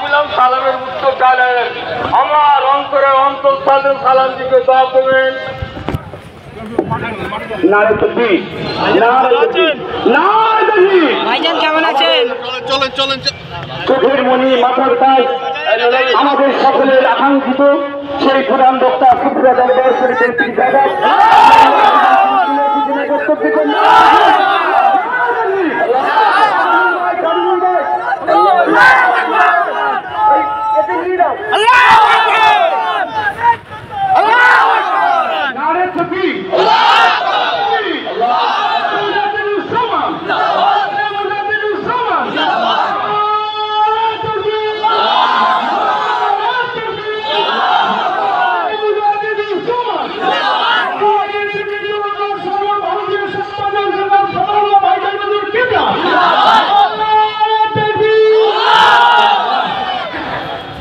দিলাম সালামের উত্তর ডালেন আমার অন্তরে অন্তঃস্থলে সালাম দিকে জবাব দেবেন। ভাইজান কেমন আছেন? চোখের মনি মাথার তাজ আমাদের সকলের আকাঙ্ক্ষিত সেই প্রধান বক্তা সুপ্রিয়া দরবার শরীফের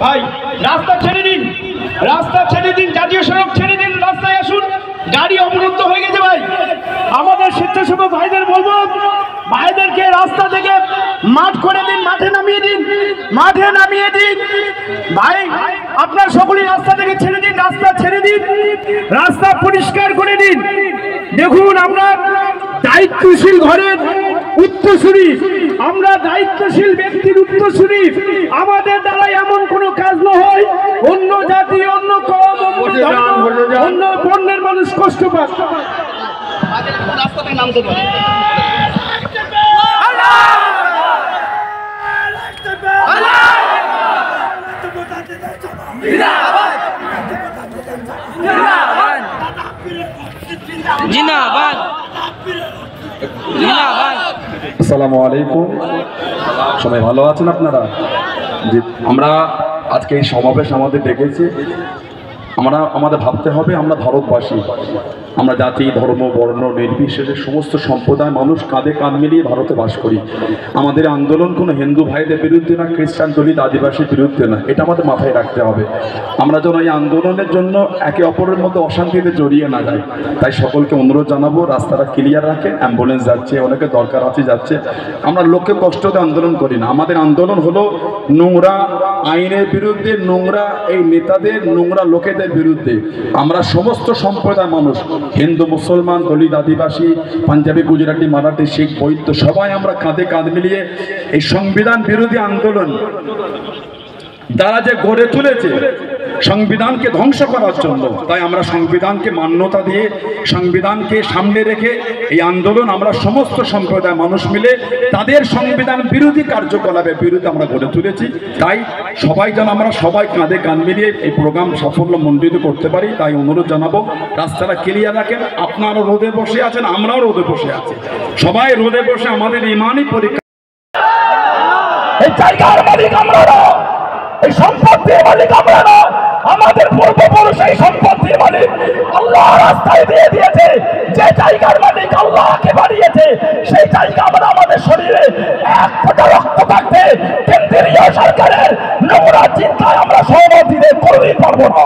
ভাই রাস্তা ছেড়ে দিন, রাস্তা ছেড়ে দিন, জাতীয় সড়ক ছেড়ে দিন, রাস্তায় আসুন। গাড়ি অবরুদ্ধ হয়ে গেছে ভাই। আমাদের স্বেচ্ছাসেবক ভাইদের বলবো, ভাইদেরকে রাস্তা থেকে মাঠ করে দিন, মাঠে নামিয়ে দিন, মাঠে নামিয়ে দিন। ভাই আপনার সকলেই রাস্তা থেকে ছেড়ে দিন, রাস্তা ছেড়ে দিন, রাস্তা পরিষ্কার করে দিন। দেখুন আমরা দায়িত্বশীল ঘরের উত্তরসূরি, আমরা দায়িত্বশীল ব্যক্তির উত্তরসূরি। আমাদের দ্বারা এমন কোনো কাজ না হয় অন্য জাতি, অন্য কম, অন্য বর্ণের মানুষ কষ্ট পায়। রাস্তা থেকে নামতে পারে। জিন্দাবাদ জিন্দাবাদ। আসসালামু আলাইকুম, সবাই ভালো আছেন আপনারা? জি, আমরা আজকে এই সমাবেশ আমাদের ডেকেছি, আমাদের ভাবতে হবে আমরা ভারতবাসী, আমরা জাতি ধর্ম বর্ণ নির্বিশেষে সমস্ত সম্প্রদায় মানুষ কাঁধে কাঁধ মিলিয়ে ভারতে বাস করি। আমাদের আন্দোলন কোনো হিন্দু ভাইদের বিরুদ্ধে না, খ্রিস্টান দলিত আদিবাসীর বিরুদ্ধে না, এটা আমাদের মাথায় রাখতে হবে। আমরা যেন এই আন্দোলনের জন্য একে অপরের মধ্যে অশান্তিতে জড়িয়ে না যাই। তাই সকলকে অনুরোধ জানাবো রাস্তাটা ক্লিয়ার রাখে। অ্যাম্বুলেন্স যাচ্ছে, অনেকে দরকার আছে যাচ্ছে, আমরা লোককে কষ্ট দিয়ে আন্দোলন করি না। আমাদের আন্দোলন হলো নোংরা আইনের বিরুদ্ধে, নোংরা এই নেতাদের, নোংরা লোকেদের বিরুদ্ধে। আমরা সমস্ত সম্প্রদায় মানুষ, হিন্দু মুসলমান দলিত আদিবাসী পাঞ্জাবি গুজরাটি মারাঠি শিখ বৈদ্য সবাই আমরা কাঁধে কাঁধ মিলিয়ে এই সংবিধান বিরোধী আন্দোলন তারা যে গড়ে তুলেছে সংবিধানকে ধ্বংস করার জন্য, তাই আমরা সংবিধানকে মান্যতা দিয়ে সংবিধানকে সামনে রেখে এই আন্দোলন আমরা সমস্ত সম্প্রদায় মানুষ মিলে তাদের সংবিধান বিরোধী কার্যকলাপের বিরুদ্ধে আমরা গড়ে তুলেছি। তাই সবাই যেন আমরা সবাই কাঁধে কাঁধ মিলিয়ে এই প্রোগ্রাম সাফল্যমণ্ডিত করতে পারি, তাই অনুরোধ জানাবো রাস্তাটা ক্লিয়ার রাখেন। আপনারাও রোদে বসে আছেন, আমরাও রোদে বসে আছি, সবাই রোদে বসে আমাদের ইমানই পরীক্ষা। এই জায়গার মালিক আমরা না, এই সম্পত্তির মালিক আমরা না, আমাদের পূর্বপুরুষ এই সম্পত্তির মালিক আল্লাহ রাস্তায় দিয়ে দিয়েছে। যে জায়গার মালিক আল্লাহকে বাড়িয়েছে সেই জায়গা আমরা আমাদের শরীরে এক ফোঁটা রক্ত থাকতে কেন্দ্রীয় সরকারের নোংরা চিন্তায় আমরা সহমত দিতে কোনোদিন পারবো না।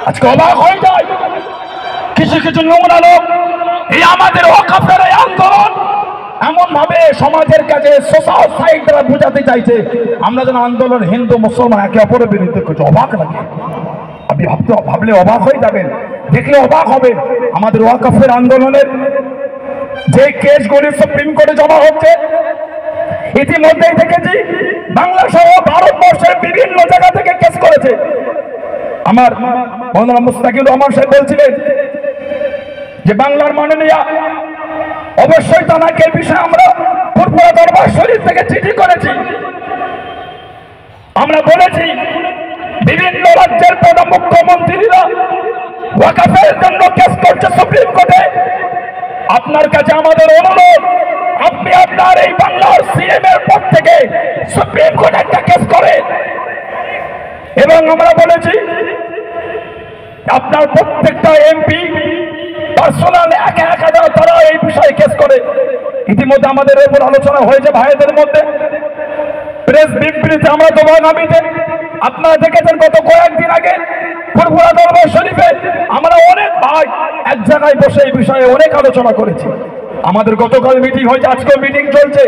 আজকে অবাক হয়ে যায় কিছু কিছু নোংরা লোক এই আমাদের ওয়াকফের এই আন্দোলন এমন ভাবে সমাজের কাছে সোশ্যাল সাইড দ্বারা বোঝাতে চাইছে আমরা যেন আন্দোলন হিন্দু মুসলমান একে অপরের বিরুদ্ধে কিছু। অবাক লাগে, আপনি ভাবলে অবাক হয়ে যাবেন, দেখলে অবাক হবেন। আমাদের ওয়াকফের আন্দোলনের যে কেসগুলি সুপ্রিম কোর্টে জমা হচ্ছে ইতিমধ্যেই দেখেছি, বাংলা সহ ভারতবর্ষের বিভিন্ন জায়গা থেকে কেস করেছে। আমার মৌলানা মুস্তাকির রহমান সাহেব বলছিলেন যে বাংলার মাননীয় অবশ্যই তাকে বিষয়ে আমরা ফুরফুরা দরবার শরীফ থেকে চিঠি করেছি। আমরা বলেছি বিভিন্ন রাজ্যের প্রধান মুখ্যমন্ত্রীরা ওয়াকফের জন্য কেস করছে সুপ্রিম কোর্টে। আপনার কাছে আমাদের অনুরোধ, আপনি আপনার এই বাংলার সিএম এর পদ থেকে সুপ্রিম কোর্টে একটা কেস করেন। এবং আমরা বলেছি আপনার প্রত্যেকটা এমপি পার্সোনাল একা একা তারা এই বিষয়ে কেস করে। ইতিমধ্যে আমাদের এরপর আলোচনা হয়েছে ভাইদের মধ্যে, প্রেস বিবৃতি আমরা তো আগামীতে আপনারা দেখেছেন গত কয়েকদিন আগে ফুরফুরা দরবার শরীফে আমরা অনেক ভাই এক জায়গায় বসে এই বিষয়ে অনেক আলোচনা করেছি। আমাদের গতকাল মিটিং হয়েছে, আজকেও মিটিং চলছে।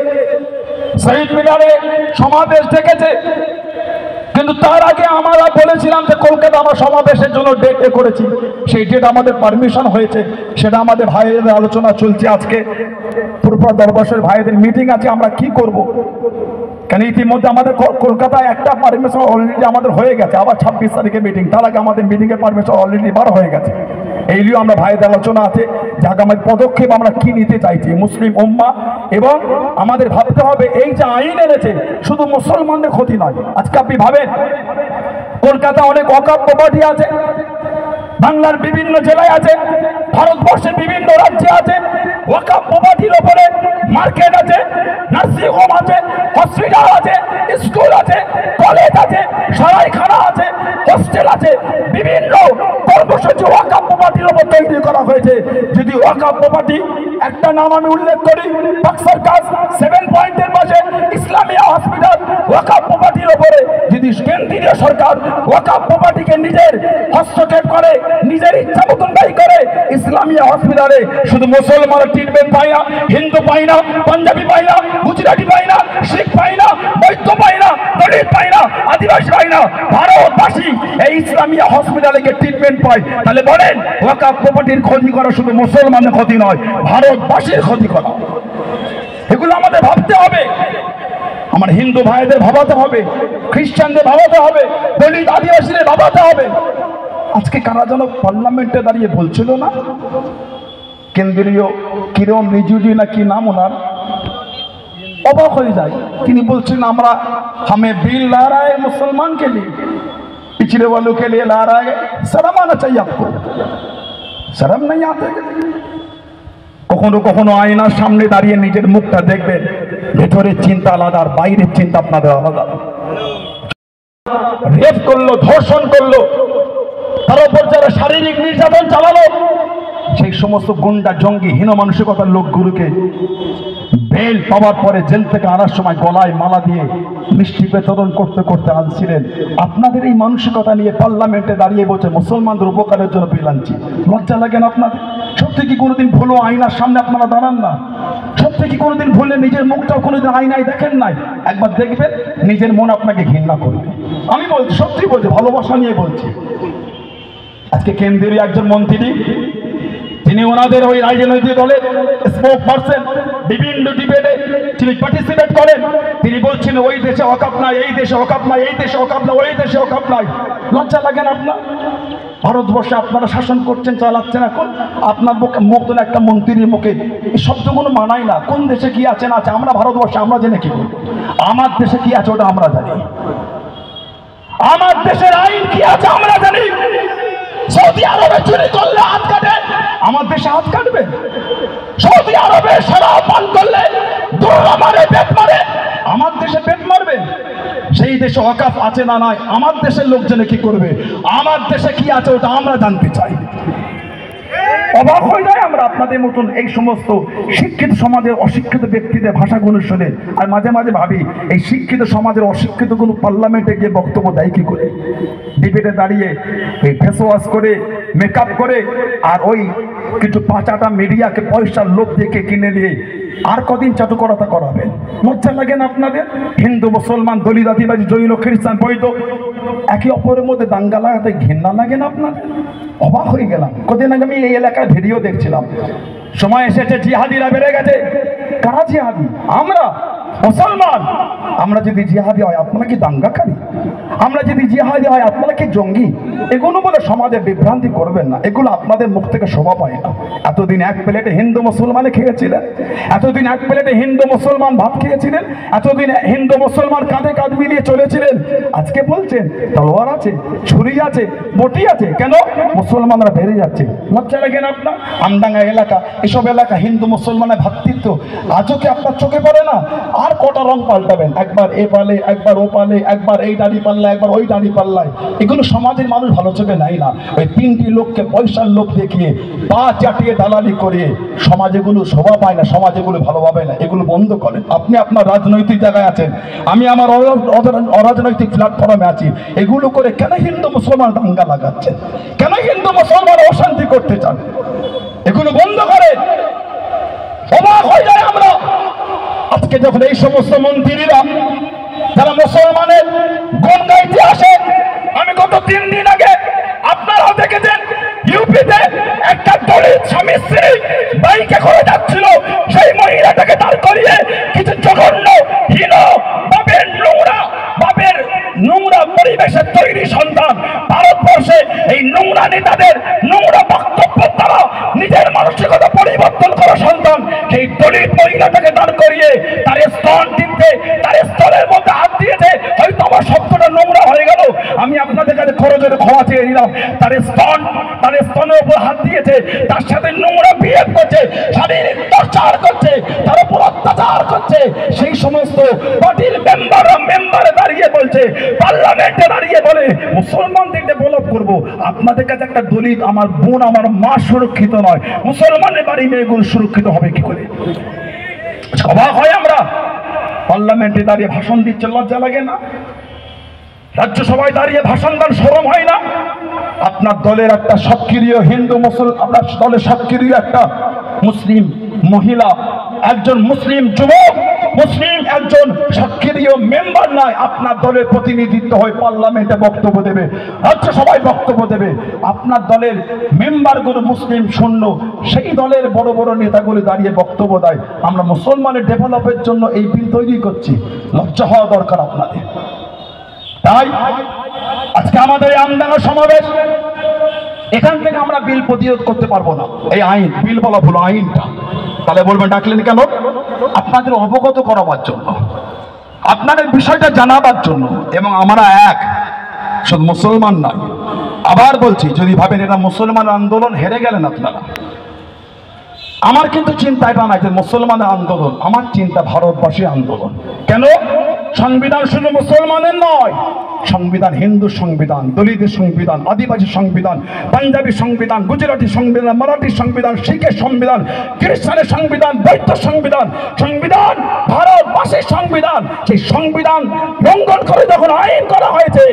শহীদ মিনারে সমাবেশ ডেকেছে, কিন্তু তার আগে আমরা বলেছিলাম যে কলকাতা আমরা সমাবেশের জন্য ডেট করেছি, সেই ডেট আমাদের পারমিশন হয়েছে, সেটা আমাদের ভাইয়েদের আলোচনা চলছে। আজকে পুরপুরা দরবারের ভাইদের মিটিং আছে, আমরা কি করব, কেন ইতিমধ্যে আমাদের কলকাতায় একটা পারমিশন অলরেডি আমাদের হয়ে গেছে, আবার 26 তারিখে মিটিং, তার আগে আমাদের মিটিংয়ের পারমিশন অলরেডি বার হয়ে গেছে। এই নিয়েও আমরা ভাইদের আলোচনা আছে যে আগামী পদক্ষেপ আমরা কি নিতে চাইছি মুসলিম উম্মাহ, এবং আমাদের ভাবতে হবে এই যে আইন এনেছে শুধু মুসলমানদের ক্ষতি নয়। আজকে আপনি ভাবেন কলকাতা অনেক ওয়াকফ প্রপার্টি আছে, বাংলার বিভিন্ন জেলায় আছে, ভারতবর্ষের বিভিন্ন রাজ্যে আছে, ওয়াকফ প্রপার্টির উপরে মার্কেট আছে, নার্সিং হোম আছে, হসপিটাল আছে, স্কুল আছে, কলেজ আছে, সরাইখানা আছে, হোস্টেল আছে, বিভিন্ন কর্মসূচি ওয়াকফ প্রপার্টির উপর তৈরি করা হয়েছে। যদি ওয়াকফ প্রপার্টি একটা নাম আমি উল্লেখ করি, বাক্সার কাজ 7 পয়েন্টের পাশে ইসলামিয়া হসপিটাল ওয়াকফ প্রপার্টির উপরে যদি কেন্দ্রীয় সরকার ওয়াকফ প্রপার্টিকে নিজের হস্তক্ষেপ করে, নিজের ইচ্ছা মতন ব্যয় করে, ইসলামিয়া হসপিটালে শুধু মুসলমান ট্রিটমেন্ট পায় না, হিন্দু পায় না, পাঞ্জাবি পায় না, গুজরাটি পায় না, শিখ পায় না, বৈদ্য পায় না, দলিত পায় না, আদিবাসী পায় না, ভারতবাসী এই ইসলামিয়া হসপিটালে ট্রিটমেন্ট পায়। তাহলে বলেন ওয়াকফ প্রপার্টির ক্ষতি করা শুধু মুসলমানের ক্ষতি নয়, ভারতবাসীর ক্ষতি করা। এগুলো আমাদের ভাবতে হবে, আমার হিন্দু ভাইদের ভাবাতে হবে, খ্রিস্টানদের ভাবাতে হবে, দলিত আদিবাসীদের ভাবাতে হবে। আজকে কারা যেন পার্লামেন্টে দাঁড়িয়ে বলছিল না, কেন্দ্রীয় কিরণ রিজিজু না কি নাম ওনার, অবাক হয়ে যায়। তিনি বলছেন আমরা हमें बिल ला रहा है मुसलमान के लिए, पिछड़े वालों के लिए ला रहा है, शर्म आना चाहिए आपको, शर्म नहीं आते। কখনো কখনো আয়নার সামনে দাঁড়িয়ে নিজের মুখটা দেখবেন, ভেতরের চিন্তা আলাদা আর বাইরের চিন্তা আপনাদের আলাদা। রেপ করলো, ধর্ষণ করলো, তার উপর যারা শারীরিক নির্যাতন চালালো, সেই সমস্ত গুন্ডা জঙ্গি হীন মানসিকতার লোকগুলোকে বেল পাওয়ার পরে জেল থেকে আনার সময় গলায় মালা দিয়ে মিষ্টি বিতরণ করতে করতে আনছিলেন। আপনাদের এই মানসিকতা নিয়ে পার্লামেন্টে দাঁড়িয়ে বলছে মুসলমানদের উপকারের জন্য বিল আনছি। লজ্জা লাগে না আপনাদের? সত্যি কি কোনোদিন ভুলো আয়নার সামনে আপনারা দাঁড়ান না? সত্যি কি কোনোদিন ভুলে নিজের মুখটাও কোনোদিন আয়নায় দেখেন নাই? একবার দেখবেন নিজের মন আপনাকে ঘৃণা করবে। আমি বলছি, সত্যি বলছি, ভালোবাসা নিয়ে বলছি। আজকে কেন্দ্রীয় একজন মন্ত্রী, তিনি ওনাদের ওই রাজনৈতিক দলের স্পোক পারসন, বিভিন্ন ডিবেটে তিনি পার্টিসিপেট করেন। তিনি বলছেন ওই দেশে ওয়াকফ নাই, এই দেশে ওয়াকফ নাই, এই দেশে ওয়াকফ নাই, ওই দেশে ওয়াকফ নাই। লজ্জা লাগে না আপনার? ভারতবর্ষে আপনারা শাসন করছেন, চালাচ্ছেন, এখন আপনার মুখ তো একটা মন্ত্রীর মুখে এই শব্দগুলো মানায় না। কোন দেশে কি আছে না আছে আমরা ভারতবর্ষে আমরা জেনে কি করব? আমার দেশে কি আছে ওটা আমরা জানি, আমার দেশের আইন কি আছে আমরা জানি। সৌদি আরবে চুরি করলে হাত কাটে, আমার দেশে হাত কাটবে? সৌদি আরবে শরাব পান করলে দৌড়া মারে, পেট মারে, আমার দেশে পেট মারবে? সেই দেশে ওয়াকফ আছে না নাই, আমার দেশের লোকজনে কি করবে? আমার দেশে কি আছে ওটা আমরা জানতে চাই। অবাক হয়ে যায় আমরা আপনাদের মতন এই সমস্ত শিক্ষিত সমাজের অশিক্ষিত ব্যক্তিদের ভাষাগুলো শুনে। আর মাঝে মাঝে ভাবি এই শিক্ষিত সমাজের অশিক্ষিতগুলো পার্লামেন্টে গিয়ে বক্তব্য দেয় কি করে? ডিবেটে দাঁড়িয়ে এই ফেস ওয়াশ করে, মেকআপ করে, আর ওই কিছু পাঁচাটা মিডিয়াকে পয়সার লোভ দেখে কিনে নিয়ে আর কদিন চাটুকরতা করাবেন? লজ্জা লাগে না আপনাদের? হিন্দু মুসলমান, দলিত আদিবাসী, জৈন খ্রিস্টান, বৈদ্য একে অপরের মধ্যে দাঙ্গা লাগাতে ঘৃণা লাগে না আপনাদের? অবাক হয়ে গেলাম। কদিন আগে আমি এই এলাকায় ভিডিও দেখছিলাম, সময় এসেছে জিহাদিরা বেড়ে গেছে। কারা জিহাদি? আমরা মুসলমান। আমরা যদি জিহাদি হয় আপনারা কি দাঙ্গাকারী? আমরা যদি জিহাদি হয় আপনারা কি জঙ্গি? এগুলো বলে সমাজে বিভ্রান্তি করবেন না, এগুলো আপনাদের মুখ থেকে শোভা পায় না। এতদিন এক প্লেটে হিন্দু মুসলমানে খেয়েছিলেন, এতদিন এক প্লেটে হিন্দু মুসলমান ভাত খেয়েছিলেন, এতদিন হিন্দু মুসলমান কাঁধে কাঁধ মিলিয়ে চলেছিলেন। আজকে বলছেন তলোয়ার আছে, ছুরি আছে, বটি আছে, কেন? মুসলমানরা বেড়ে যাচ্ছে। লজ্জা লাগে না আপনার? আমডাঙ্গা এলাকা, এসব এলাকা হিন্দু মুসলমানের ভ্রাতৃত্ব আজও কি আপনার চোখে পড়ে না? আর কটা রং পাল্টাবেন? একবার এ পালে, একবার ও পালে, একবার এই দাড়ি পাল্লা, একবার ওই দাড়ি পাল্লায়। এগুলো সমাজের মানুষ ভালো চোখে নেয় না। ওই তিনটি লোককে পয়সার লোক দেখিয়ে পা চাটিয়ে দালালি করিয়ে সমাজেগুলো শোভা পায় না, সমাজেগুলো ভালোভাবে না। এগুলো বন্ধ করেন। আপনি আপনার রাজনৈতিক জায়গায় আছেন, আমি আমার অরাজনৈতিক প্ল্যাটফর্মে আছি। এগুলো করে কেন হিন্দু মুসলমান দাঙ্গা লাগাচ্ছেন? কেন হিন্দু মুসলমান অশান্তি করতে চান? এগুলো বন্ধ করে। অবাক হয়ে যায় আমরা। আজকে যখন এই সমস্ত মন্ত্রীরা যারা মুসলমানের গুণ গাইতে আসে, আমি গত 3 দিন আগে আপনারাও দেখেছেন ইউপিতে একটা দলিত স্বামী স্ত্রী বাইকে করে যাচ্ছিল, সেই মহিলাটাকে দাঁড় করিয়ে কিছু জঘন্য হীন বাপের নোংরা পরিবেশের তৈরি সন্তান ভারতবর্ষে এই নোংরা নেতাদের নোংরা বক্তব্য দ্বারা নিজের মানসিকতা পরিবর্তন করা সন্তান সেই দলিত মহিলাটাকে দাঁড় করিয়ে তার স্তন টিপতে, তার স্তনের মধ্যে হাত দিয়েছে। হয়তো আমার শব্দটা নোংরা হয়ে গেল, আমি আপনাদের কাছে খরচের ক্ষমা চেয়ে নিলাম। তার স্তনের উপর হাত দিয়েছে, তার সাথে নোংরা বিহেভ করছে, শারীরিক টর্চার করছে, তার উপর অত্যাচার করছে। সেই সমস্ত পার্টির মেম্বারে দাঁড়িয়ে বলছে, পার্লামেন্টে দাঁড়িয়ে বলে মুসলমানদের ডেভেলপ করবো। আপনাদের কাছে একটা দলিত আমার বোন, আমার মা সুরক্ষিত নয়, মুসলমানের বাড়ি মেয়েগুলো সুরক্ষিত হবে কি করে? অবাক হয় আমরা। পার্লামেন্টে দাঁড়িয়ে ভাষণ দিচ্ছে, লজ্জা লাগে না? রাজ্যসভায় দাঁড়িয়ে ভাষণ দেন, শরম হয় না? আপনার দলের একটা সক্রিয় হিন্দু মুসলিম, আপনার দলের সক্রিয় একটা মুসলিম মহিলা, একজন মুসলিম যুবক, মুসলিম একজন সক্রিয় মেম্বার নয়, আপনার দলের প্রতিনিধিত্ব হয়ে পার্লামেন্টে বক্তব্য দেবে, রাজ্যসভায় বক্তব্য দেবে। আপনার দলের মেম্বারগুলো মুসলিম শূন্য, সেই দলের বড় বড় নেতাগুলো দাঁড়িয়ে বক্তব্য দেয় আমরা মুসলমানের ডেভেলপের জন্য এই বিল তৈরি করছি। লজ্জা হওয়া দরকার আপনাদের। তাই আজকে আমাদের এই আমডাঙ্গা সমাবেশ, এখান থেকে আমরা বিল প্রতিরোধ করতে পারবো না। এই আইন, বিল বলা ভুল, আইনটা। তাহলে বলবেন ডাকলেন কেন? আপনাদের অবগত করাবার জন্য, আপনাদের বিষয়টা জানাবার জন্য। এবং আমরা এক, শুধু মুসলমান নয়, আবার বলছি, যদি ভাবেন এটা মুসলমান আন্দোলন, হেরে গেলেন আপনারা। আমার কিন্তু চিন্তা এটা নাই যে মুসলমানের আন্দোলন, আমার চিন্তা ভারতবাসী আন্দোলন। কেন? সংবিধান শুধু মুসলমানের নয়, সংবিধান হিন্দু সংবিধান, দলিতের সংবিধান, আদিবাসী সংবিধান, পাঞ্জাবি সংবিধান, গুজরাটি সংবিধান, মারাঠি সংবিধান, শিখের সংবিধান, খ্রিস্টানের সংবিধান, বৌদ্ধ সংবিধান, সংবিধান ভারতবাসীর সংবিধান। সেই সংবিধান লঙ্ঘন করে যখন আইন করা হয়েছে,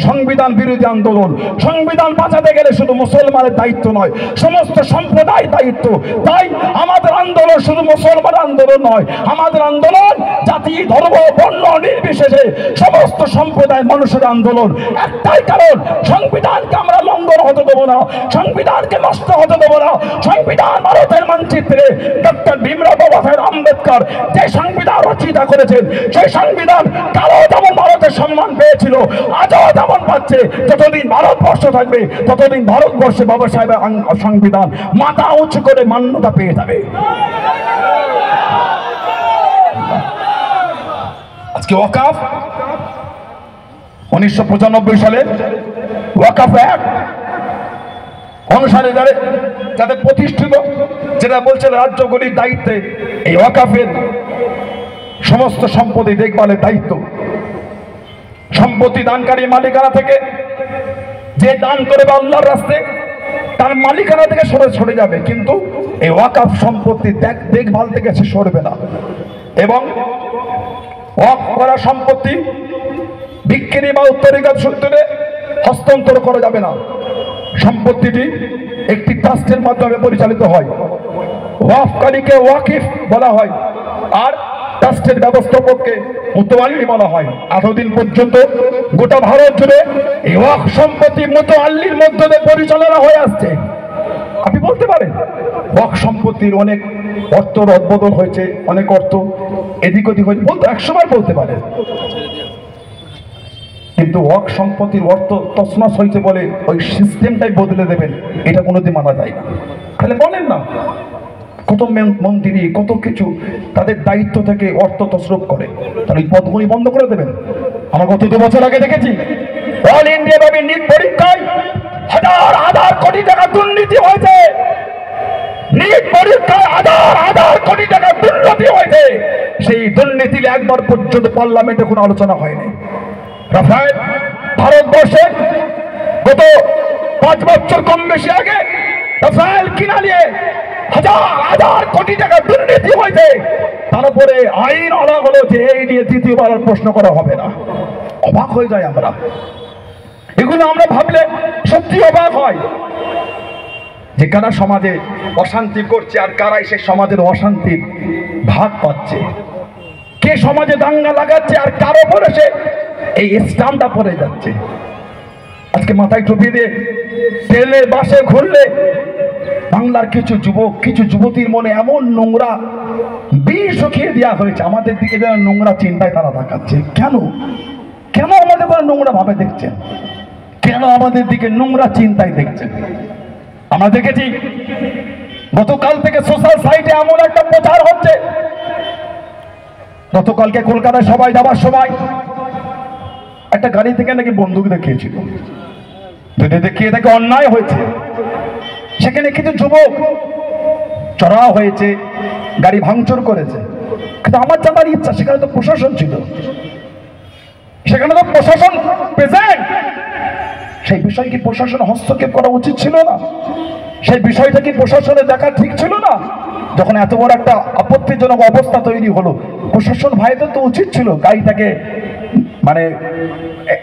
সংবিধান বিরোধী আন্দোলন। সংবিধান বাঁচাতে গেলে শুধু মুসলমানের দায়িত্ব নয়, সমস্ত সম্প্রদায়ের দায়িত্ব। তাই আমাদের আন্দোলন শুধু মুসলমান আন্দোলন নয়, আমাদের আন্দোলন জাতি, ধর্ম, বর্ণ নির্বিশেষে সমস্ত সম্প্রদায়ের মানুষের আন্দোলন। একটাই কারণ, সংবিধানকে আমরা লঙ্ঘন হতে দেবো না, সংবিধানকে নষ্ট হতে দেবো না। সংবিধান ভারতের মানচিত্রে ডক্টর ভীমরাও বাবা সাহেব আম্বেদকর যে সংবিধান রচনা করেছেন, সেই সংবিধান কালো যেমন ভারতের সম্মান পেয়েছিল, আজও যেমন পাচ্ছে। যতদিন ভারতবর্ষ থাকবে, ততদিন ভারতবর্ষে বাবা সাহেবের সংবিধান মাথা উঁচু করে মান্যতা পেয়ে যাবে। আজকে ওয়াকাফ 1995 সালে ওয়াকাফ অ্যাক্ট অনুসারে যাদের প্রতিষ্ঠিত, যেটা বলছে রাজ্যগুলির দায়িত্বে এই ওয়াকাফের সমস্ত সম্পত্তি দেখভালের দায়িত্ব। সম্পত্তি দানকারী মালিকানা থেকে যে দান করবে আল্লাহর রাস্তায়, তার মালিকানা থেকে সরে যাবে, কিন্তু এই ওয়াকাফ সম্পত্তি দেখভাল থেকে সে সরবে না। এবং ওয়াকফ করা সম্পত্তি বিক্রি বা উত্তরাধিকার সূত্রে হস্তান্তর করা যাবে না। সম্পত্তিটি একটি ট্রাস্টের মাধ্যমে পরিচালিত হয়। ওয়াকফকারীকে ওয়াকিফ বলা হয়, আর ট্রাস্টের ব্যবস্থাপককে মুতাওয়াল্লি বলা হয়। এতদিন পর্যন্ত গোটা ভারত জুড়ে এই ওয়াকফ সম্পত্তি মুতাওয়াল্লির মধ্যে দিয়ে পরিচালনা হয়ে আসছে। আপনি বলতে পারেন ওয়াকফ সম্পত্তির অনেক অর্থ রদবদল হয়েছে, অনেক অর্থ এদিক ওদিক হয়েছে, বলতে একসময় বলতে পারেন, কিন্তু ওয়াকফ সম্পত্তির অর্থ তছনছ হয়েছে বলে ওই সিস্টেমটাই বদলে দেবেন, এটা কোনোদিন মানা যায় না। তাহলে বলেন না, কত মন্ত্রী, কত কিছু তাদের দায়িত্ব থেকে অর্থ তছরূপ করে, তাহলে এই পদগুলি বন্ধ করে দেবেন। আমরা গত 2 বছর আগে দেখেছি অল ইন্ডিয়া ভাবে নিট পরীক্ষায় হাজার কোটি টাকা দুর্নীতি হয়েছে। নিট পরীক্ষায় হাজার কোটি টাকা দুর্নীতি হয়েছে। সেই দুর্নীতি একবার পর্যন্ত পার্লামেন্টে কোনো আলোচনা হয়নি। রাফায়েল ভারতবর্ষে গত 5 বছর কম বেশি আগে রাফায়েল কিনা নিয়ে হাজার কোটি টাকা দুর্নীতি হয়েছে। তারপরে আইন আনা হলো যে এই নিয়ে দ্বিতীয়বার প্রশ্ন করা হবে না। অবাক হয়ে যায় আমরা, এগুলো আমরা ভাবলে সত্যি অবাক হয় যে কারা সমাজে অশান্তি করছে আর কারাই সে সমাজের অশান্তির ভাগ পাচ্ছে। কে সমাজে দাঙ্গা লাগাচ্ছে আর কার উপরে সে এই স্টাম্পটা পড়ে যাচ্ছে। আজকে মাথায় টুপি দিয়ে ট্রেনে বাসে ঘুরলে বাংলার কিছু যুবক কিছু যুবতীর মনে এমন নোংরা বিষ খেয়ে দেওয়া হয়েছে, আমাদের দিকে যেন নোংরা চিন্তায় তারা তাকাচ্ছে। কেন কেন আমাদের বলে নোংরা ভাবে দেখছেন? কেন আমাদের দিকে নোংরা চিন্তায় দেখছেন? আমরা দেখেছি গতকাল থেকে সোশ্যাল সাইটে এমন একটা প্রচার হচ্ছে। গতকালকে কলকাতায় সবাই যাবার সময় একটা গাড়ি থেকে নাকি বন্দুক দেখিয়েছিল, যদি দেখিয়ে তাকে অন্যায় হয়েছে। সেখানে কিছু যুবক চড়াও হয়েছে, গাড়ি ভাঙচুর করেছে। কিন্তু আমার জানার ইচ্ছা, সেখানে তো প্রশাসন ছিল, সেখানে তো প্রশাসন প্রেজেন্ট। সেই বিষয় কি প্রশাসন হস্তক্ষেপ করা উচিত ছিল না? সেই বিষয়টা কি প্রশাসনের দেখা ঠিক ছিল না? যখন এত বড় একটা আপত্তিজনক অবস্থা তৈরি হলো, প্রশাসন ভাইদের তো উচিত ছিল গাড়িটাকে মানে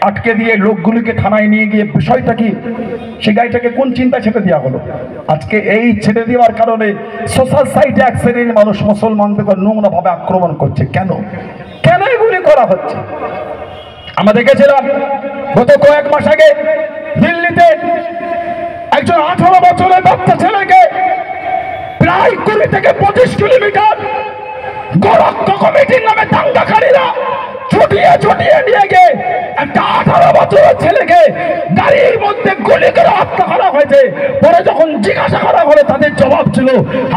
আটকে দিয়ে লোকগুলিকে থানায় নিয়ে গিয়ে বিষয়টা কি, সেই গাড়িটাকে কোন চিন্তা ছেড়ে দেওয়া হলো? আজকে এই ছেড়ে দেওয়ার কারণে সোশ্যাল সাইটে এক শ্রেণীর মানুষ মুসলমানদের নোংরা ভাবে আক্রমণ করছে। কেন কেন এগুলি করা হচ্ছে? আমরা দেখেছিলাম গত কয়েক মাস আগে দিল্লিতে একজন 18 বছরের বাচ্চা ছেলেকে প্রায় 20 থেকে 25 কিলোমিটার গোরক্ষা কমিটির নামে দাঙ্গাকারীরা ছুটিয়ে নিয়ে গিয়ে একটা 18 বছরের ছেলেকে গাড়ির মধ্যে গুলি করে হত্যা করা হয়েছে। পরে যখন জিজ্ঞাসা করা হলো তাদের জবাব ছিল,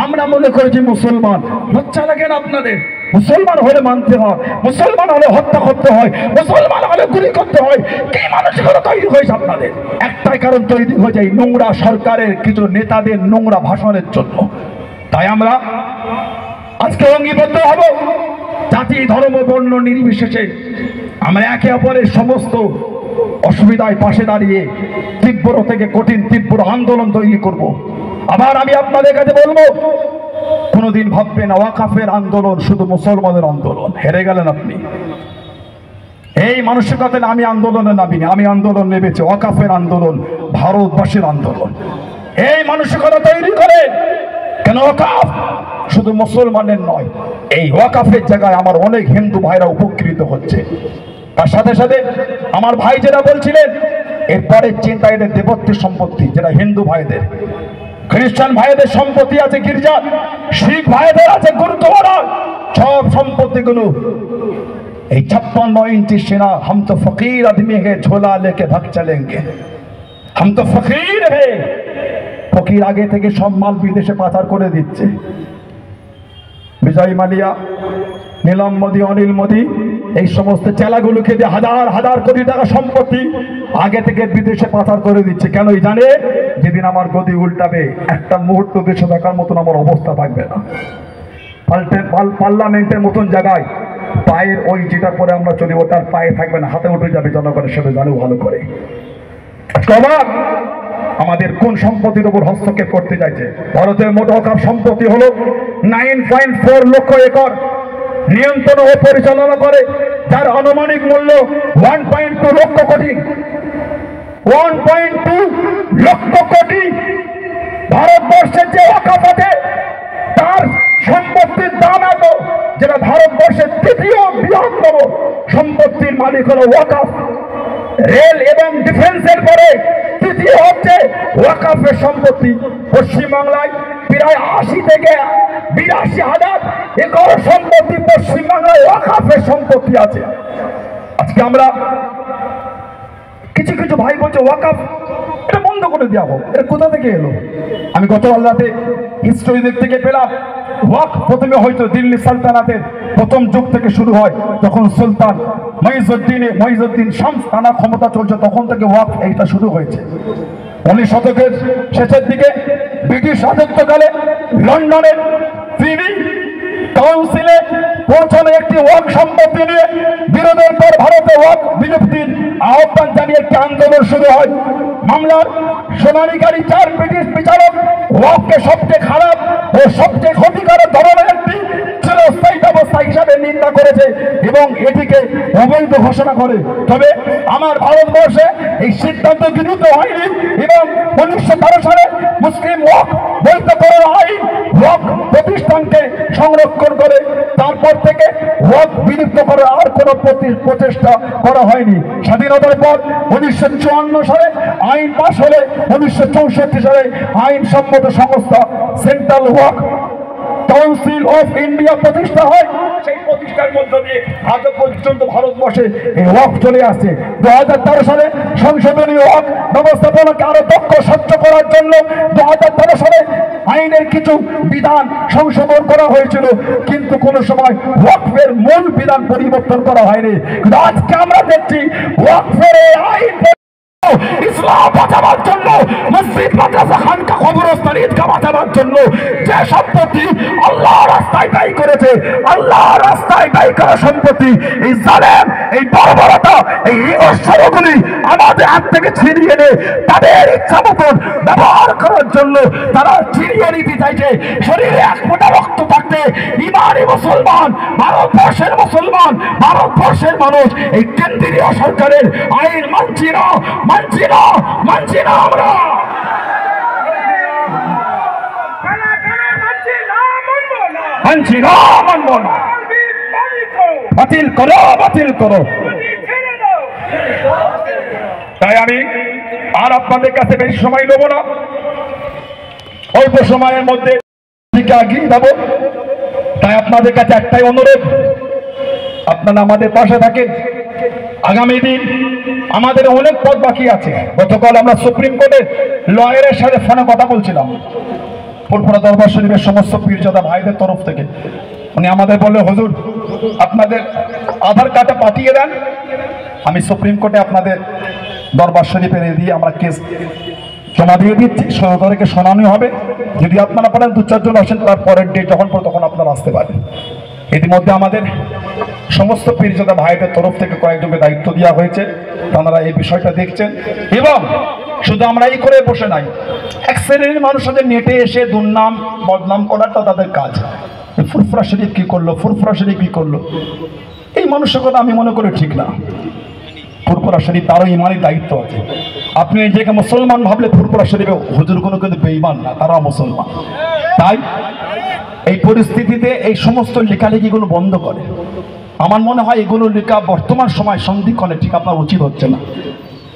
আমরা মনে করেছি মুসলমান। লজ্জা লাগে না আপনাদের? মুসলমান হলে মানতে হয়, মুসলমান হলে হত্যা করতে হয়, মুসলমান হলে গুলি করতে হয়। কি মানসিকতা তৈরি হয়েছে আপনাদের? একটাই কারণ তৈরি হয়ে যায়, নোংরা সরকারের কিছু নেতাদের নোংরা ভাষণের জন্য। তাই আমরা আজকে অঙ্গীবদ্ধ হব, জাতি ধর্ম বর্ণ নির্বিশেষে আমরা একে অপরের সমস্ত অসুবিধায় পাশে দাঁড়িয়ে তীব্র থেকে কঠিন তীব্র আন্দোলন তৈরি করব। আবার আমি আপনাদের কাছে বলবো, কোনোদিন ভাববেন ওয়াকাফের আন্দোলন শুধু মুসলমানের আন্দোলন, হেরে গেলেন আপনি। এই মানসিকতা আমি আন্দোলনে নামিনি, আমি আন্দোলন নেমেছি ওয়াকাফের আন্দোলন, ভারতবাসীর আন্দোলন। এই মানসিকতা তৈরি করে, কেন ওয়াকাফ শুধু মুসলমানের নয়, এই ওয়াকাফের জায়গায় আমার অনেক হিন্দু ভাইরা উপকৃত হচ্ছে। তার সাথে সাথে আমার ভাই যেটা বলছিলেন, এরপরে চিন্তা এদের দেবত্বের সম্পত্তি, যেটা হিন্দু ভাইদের, খ্রিস্টান ভাইদের সম্পত্তি আছে গির্জা, শিখ ভাইদের আছে গুরুদ্বারা, সব সম্পত্তিগুলো এই 56 ইঞ্চি সেনা, হাম তো ফকির আদমি হে ঝোলা লেকে ভাগ চলেঙ্গে, হাম তো ফকির হে। ফকির আগে থেকে সব মাল বিদেশে পাচার করে দিচ্ছে। বিজয় মালিয়া, নীলম মোদী, অনিল মোদী, এই সমস্ত চেলাগুলোকে দিয়ে হাজার হাজার কোটি টাকা সম্পত্তি আগে থেকে বিদেশে পাচার করে দিচ্ছে। কেনই জানে, যেদিন আমার গদি উল্টাবে একটা মুহূর্ত দেশে থাকার মতন আমার অবস্থা থাকবে না। পার্লামেন্টের মতন জায়গায় পায়ের ওই যেটা পরে আমরা চলি, ওটার পায়ে থাকবে না, হাতে উঠে যাবে। জনগণের সাথে জানে ভালো করে আমাদের কোন সম্পত্তির উপর হস্তক্ষেপ করতে চাইছে। ভারতের মোট ওয়াকফ সম্পত্তি হলো 9.4 লক্ষ একর, নিয়ন্ত্রণ ও পরিচালনা করে, যার আনুমানিক মূল্য 1.2 লক্ষ কোটি। 1.2 লক্ষ কোটি। ভারতবর্ষের যে ওয়াকফ আছে তার সম্পত্তির দাম এত, যেটা ভারতবর্ষের তৃতীয় বৃহত্তম সম্পত্তির মালিক হলো ওয়াকফ। রেল এবং ডিফেন্সের পরে তৃতীয় হচ্ছে ওয়াকফের সম্পত্তি। পশ্চিমবাংলায় প্রায় 80 থেকে 82 হাজার একর সম্পত্তি পশ্চিমবাংলায় ওয়াকফের সম্পত্তি আছে। আজকে আমরা কিছু কিছু ভাই বলছে ওয়াকফ এটা বন্ধ করে দেওয়া হোক, এটা কোথা থেকে এলো? আমি গতকাল রাতে হিস্ট্রি দেখতে গিয়ে পেলাম, ওয়াকফ প্রথমে হয়তো দিল্লি সালতানাতের প্রথম যুগ থেকে শুরু হয়, যখন সুলতান মহিউদ্দিন শামস টানা ক্ষমতা চলছে, তখন থেকে ওয়াকফ এইটা শুরু হয়েছে। 19 শতকের শেষের দিকে ব্রিটিশ রাজত্বকালে লন্ডনের প্রিভি কাউন্সিলে পৌঁছানো একটি ওয়াকফ সম্পত্তি নিয়ে বিরোধের পর ভারতে ওয়াকফ বিলুপ্তির আহ্বান জানিয়ে একটি আন্দোলন শুরু হয়। মামলার শুনানিকারী 4 ব্রিটিশ বিচারক ওয়াকফকে সবচেয়ে খারাপ ও সবচেয়ে ক্ষতিকারক ধরনের একটি ছিল চিরস্থায়ী ব্যবস্থা হিসাবে নিন্দা করেছে এবং এটিকে অবৈধ ঘোষণা করে। তবে আমার ভারতবর্ষে এই সিদ্ধান্ত গৃহীত হয়নি এবং 1913 সালে মুসলিম ওয়াকফ বৈধ করার আইন ওয়াকফ প্রতিষ্ঠানকে সংরক্ষণ করে। তারপর থেকে ওয়াকফ বিলুপ্ত করার আর কোনো প্রচেষ্টা করা হয়নি। স্বাধীনতার পর 1954 সালে আইন পাশ হলে 1964 সালে আইন সম্মত সংস্থা central Waqf council of India প্রতিষ্ঠা হয়। সেই প্রতিষ্ঠার মধ্য দিয়ে আজ পর্যন্ত ভারতবর্ষে এই ওয়াকফ চলে আসছে। 2013 সালে সংশোধনী ওয়াকফ ব্যবস্থাপনাকে আরো দক্ষ স্বচ্ছ করার জন্য 2013 সালে আইনের কিছু বিধান সংশোধন করা হয়েছিল, কিন্তু কোনো সময় ওয়াকফের মূল বিধান পরিবর্তন করা হয়নি। কিন্তু আজকে আমরা দেখছি ওয়াকফের এই আইন ইসলাম বাঁচাবার জন্য, মসজিদ মাদ্রাসা খানকা কবরস্থান ঈদগাহ বাঁচাবার জন্য যে সম্পত্তি আল্লাহ রাস্তায় ব্যয় করেছে, আল্লাহ রাস্তায় ব্যয় করা সম্পত্তি এই জালেম, এই বর্বরতা, এই ইগোস্বরগুলি আমাদের হাত থেকে ছিনিয়ে নিয়ে তাদের ইচ্ছা মতন ব্যবহার করার জন্য তারা ছিনিয়ে নিতে চাইছে। শরীরে এক ফোঁটা রক্ত থাকতে ইমানি মুসলমান, ভারতবর্ষের মুসলমান, ভারতবর্ষের মানুষ এই কেন্দ্রীয় সরকারের আইন মানছি না, মানছি না আমরা। মানছি না, মানব না। বাতিল করো, বাতিল করো। তাই আমি আর আপনাদের কাছে বেশি সময় নেব না, অল্প সময়ের মধ্যে এগিয়ে যাবো। তাই আপনাদের কাছে একটাই অনুরোধ, আপনারা আমাদের পাশে থাকেন। আগামী দিন আমাদের অনেক পথ বাকি আছে। গতকাল আমরা সুপ্রিম কোর্টের লয়ারের সাথে ফোনে কথা বলছিলাম, ফুরফুরা দরবার শরীফের সমস্ত পীরজাদা ভাইদের তরফ থেকে। উনি আমাদের বললেন, হুজুর আপনাদের আধার কার্ডটা পাঠিয়ে দেন, আমি সুপ্রিম কোর্টে আপনাদের দরবার শরীফে দিয়ে আমরা কেস জমা দিয়ে দিচ্ছি, 16 তারিখে শুনানি হবে। যদি আপনারা পারেন 2-4 জন আসেন, তার পরের ডেট যখন পরে তখন আপনারা আসতে পারেন। ইতিমধ্যে আমাদের সমস্ত পীরজাদা ভাইদের তরফ থেকে কয়েকজনকে দায়িত্ব দেওয়া হয়েছে, তারা এই বিষয়টা দেখছেন। এবং শুধু আমরা এই করে বসে নাই, এক শ্রেণীর মানুষদের নেটে এসে দুর্নাম বদনাম করাটা তাদের কাজ। ফুরফুরা শরীফ কি করলো, ফুরফুরা শরীফ কি করলো, এই মানসিকতা আমি মনে করি ঠিক না। ফুরফুরা শরীফ তারও ইমানের দায়িত্ব আছে। আপনি নিজেকে মুসলমান ভাবলে ফুরফুরা শরীফে হুজুরগুলো কিন্তু বেঈমান না, তারাও মুসলমান। তাই এই পরিস্থিতিতে এই সমস্ত লেখালেখিগুলো বন্ধ করে। আমার মনে হয় এগুলো লেখা বর্তমান সময় সন্ধিক্ষণে ঠিক আপনার উচিত হচ্ছে না।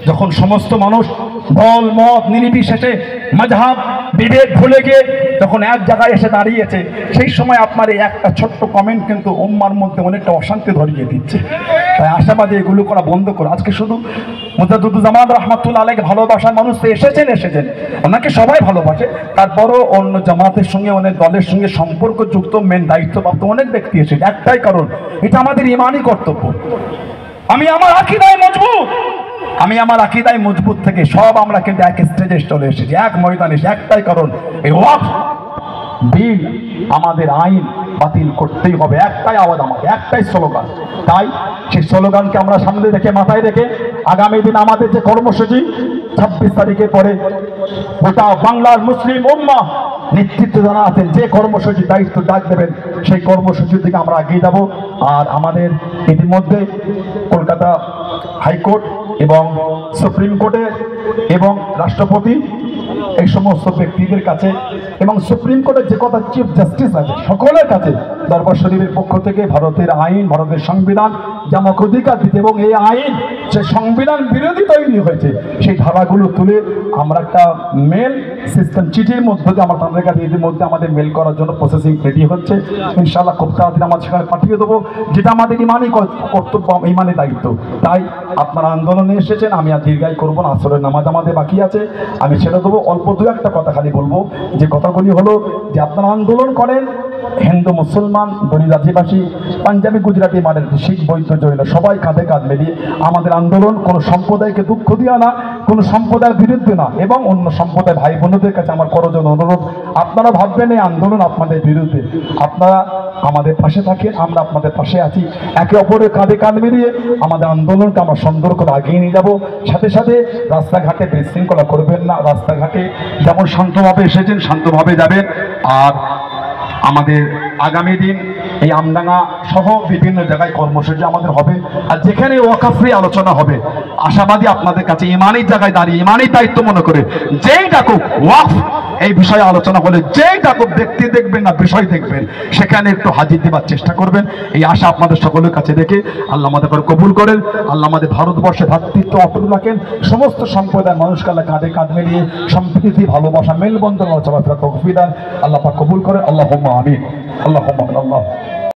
যখন সমস্ত মানুষ দল মত নির্বিশেষে মাযহাব বিভেদ ভুলে গিয়ে যখন এক জায়গায় এসে দাঁড়িয়েছে, সেই সময় আপনার এই একটা ছোট্ট কমেন্ট কিন্তু উম্মার মধ্যে অনেকটা অশান্তি ধরিয়ে দিচ্ছে। তাই আশাবাদী এগুলো করা বন্ধ করে আজকে শুধু মুজাদ্দুজ্জামান রাহমাতুল্লাহ আলাইহি ভালোবাসার মানুষ তো এসেছেন, ওনাকে সবাই ভালোবাসে। তারপরও অন্য জামাতের সঙ্গে, অনেক দলের সঙ্গে সম্পর্কযুক্ত মেন দায়িত্বপ্রাপ্ত অনেক ব্যক্তি এসেছে। একটাই কারণ, এটা আমাদের ইমানি কর্তব্য। আমি আমার আকীদায় মজবুত থেকে সব আমরা কিন্তু এক স্টেজে চলে এসেছি, এক ময়দানে। একটাই কারণ, এই ওয়াকফ বিল আমাদের আইন বাতিল করতেই হবে। একটাই আওয়াজ, আমাদের একটাই স্লোগান। তাই সেই স্লোগানকে আমরা সামনে রেখে, মাথায় রেখে আগামী দিন আমাদের যে কর্মসূচি 26 তারিখের পরে গোটা বাংলার মুসলিম উম্মাহ নেতৃত্ব যারা আছেন, যে কর্মসূচি দায়িত্ব ডাক দেবেন, সেই কর্মসূচির দিকে আমরা এগিয়ে যাব। আর আমাদের ইতিমধ্যে কলকাতা হাইকোর্ট এবং সুপ্রিম কোর্টে এবং রাষ্ট্রপতি এই সমস্ত ব্যক্তিদের কাছে এবং সুপ্রিম কোর্টের যে কথা চিফ জাস্টিস আছে সকলের কাছে দরবার শরীফের পক্ষ থেকে ভারতের আইন, ভারতের সংবিধান যেমন অধিকার দিতে, এবং এই আইন যে সংবিধান বিরোধী তৈরি হয়েছে সেই ধারাগুলো তুলে আমরা একটা মেল সিস্টেম চিঠির মধ্যে দিয়ে আমরা তাদের কাছে ইতিমধ্যে আমাদের মেল করার জন্য প্রসেসিং রেডি হচ্ছে। ইনশাআল্লাহ খুব তাড়াতাড়ি আমরা সেখানে পাঠিয়ে দেবো, যেটা আমাদের ইমানি কর্তব্য, ইমানি দায়িত্ব। তাই আপনারা আন্দোলনে এসেছেন, আমি আর দীর্ঘায়ী করবো না, আসরের নামাজ আমাদের বাকি আছে, আমি ছেড়ে দেবো। অল্প দু একটা কথা খালি বলবো, যে কথাগুলি হলো যে আপনারা আন্দোলন করেন, হিন্দু মুসলমান দলিত আদিবাসী পাঞ্জাবি গুজরাটি মারাঠি শিখ বৌদ্ধ জৈন সবাই কাঁধে কাঁধ মিলিয়ে আমাদের আন্দোলন কোনো সম্প্রদায়কে দুঃখ দেওয়া না, কোনো সম্প্রদায়ের বিরুদ্ধে না। এবং অন্য সম্প্রদায় ভাই বোনদের কাছে আমার করজন অনুরোধ, আপনারা ভাববেন এই আন্দোলন আপনাদের বিরুদ্ধে, আপনারা আমাদের পাশে থাকেন, আমরা আপনাদের পাশে আছি। একে অপরের কাঁধে কাঁধ মিলিয়ে আমাদের আন্দোলনকে আমরা সুন্দর করে আগিয়ে নিয়ে যাব। সাথে সাথে রাস্তাঘাটে বিশৃঙ্খলা করবেন না, রাস্তাঘাটে যেমন শান্তভাবে এসেছেন শান্তভাবে যাবেন। আর আমাদের আগামী দিন এই আমডাঙ্গা সহ বিভিন্ন জায়গায় কর্মসূচি আমাদের হবে। আর যেখানে ওয়াকফ নিয়ে আলোচনা হবে, আশাবাদী আপনাদের কাছে ইমানি জায়গায় দাঁড়িয়ে ইমানি দায়িত্ব মনে করে যেই ডাকুক ওয়াকফ এই বিষয়ে আলোচনা হলে যেই ডাকুক ব্যক্তি দেখবেন না বিষয় দেখবেন, সেখানে একটু হাজির দেবার চেষ্টা করবেন। এই আশা আপনাদের সকলের কাছে রেখে আল্লাহ আমাদের করে কবুল করেন। আল্লাহ আমাদের ভারতবর্ষে ভ্রাতৃত্ব অটুট রাখেন। সমস্ত সম্প্রদায়ের মানুষকে আল্লাহ কাঁধে কাঁধ মিলিয়ে সম্প্রীতি ভালোবাসা মেলবন্ধন চলাফেরা তৌফিক দান। আল্লাহ পাক কবুল করেন। আল্লাহুম্মা আমিন। আল্লাহুম্মা আল্লাহ।